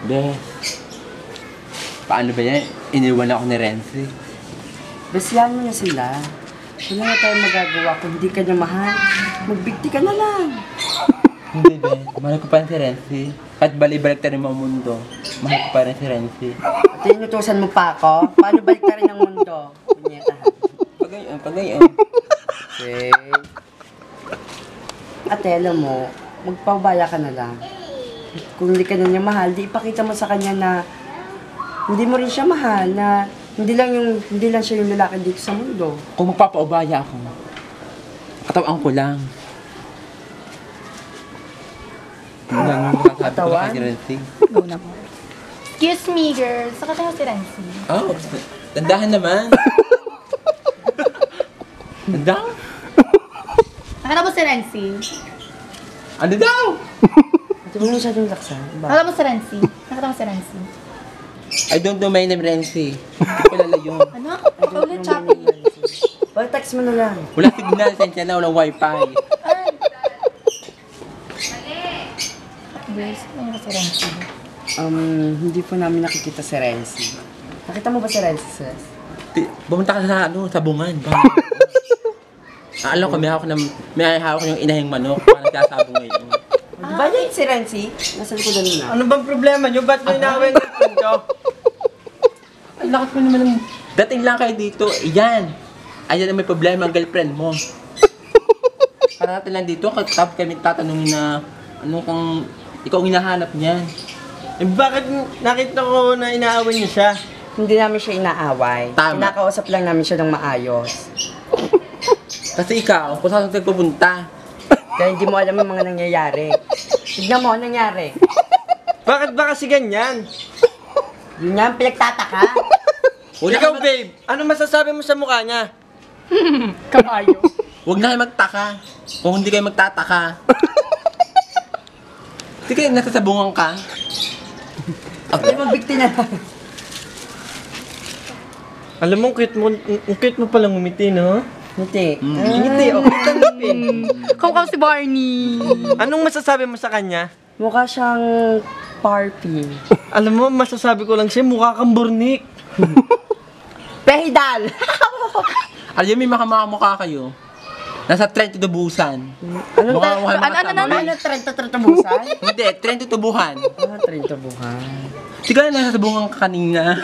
Bes, paano ba yan? Iniwan ako ni Renzi. Basihan mo na sila. Wala na tayong magagawa kung hindi ka niya mahal. Magbigti ka na lang. Hindi, Bes. Mahal ko pa rin si Renzi. At balik ta rin ang mundo. Mahal ko pa rin si Renzi. At inutusan mo pa ako? Paano balik ka rin ang mundo? Punyeta. Pagayon. Okay. Ate, alam mo, magpabaya ka na lang. Kung hindi ka na niya mahal, di ipakita mo sa kanya na hindi mo rin siya mahal, na hindi lang siya yung lalaki dito sa mundo. Kung magpapaubaya ako, katawan ko lang. Yun lang yung masasabi ko Katawan? kay Renzi. Go na po. Excuse me, girl. Saka tayo si Renzi. Oh, tandahan naman. Tandahan? Nakita mo si Renzi? Ano daw? Ate, huwag mo masyadong laksan. Nakita mo si Renzi? Nakita mo si Renzi? I don't know my name, Renzi. Hindi ko kilala yun. Ano? Ulit, choppy. Well, text mo na lang. Wala signal, sensya na, walang wifi. Ay. Girls, ano yung si Renzi? Hindi po namin nakikita si Renzi. Nakita mo ba si Renzi, sis? Bumunta ka sa, sabungan. Alam ko, may hawak yung inahing manok. Parang sasabong ngayon. Di ba yan si Renzi? Nasa likodan mo na. Ano bang problema nyo? Ba't may nawin ng punto? Ang lakas mo naman ng... Dating lang kayo dito, yan. Ayan ang may problema ang girlfriend mo. Para natin lang dito, tapos kami tatanungin na ano kung ikaw ang hinahanap niyan. Eh, bakit nakita ko na inaaway niyo siya? Hindi namin siya inaaway. Tama. Kinakausap lang namin siya ng maayos. Kasi ikaw, kung saan tayo pupunta. Kaya hindi mo alam yung mga nangyayari. Tignan mo, ano nangyari? Bakit ba kasi ganyan? Yun nga ang pinagtataka. Ikaw, babe, ano masasabi mo sa mukha niya? Kabayo. Huwag na kayo magtaka. Kung hindi kayo magtataka. Sige, nasasabungan ka. Ay, magbigti na lang. Alam mo, ang cute mo palang umiti, no? Ngiti. Ngiti, okay lang ngiti. Kamukha si Barney. Anong masasabi mo sa kanya? Mukha siyang Barbie. Alam mo, masasabi ko lang siya, mukha kang burnik. Pehidal! Alam mo, may makamukha kayo. Nasa trend to tubusan. Anong Ano? Trento busan? Hindi, trend to tubuhan. Trento buhan. Siguro nasasabungan ka kanina.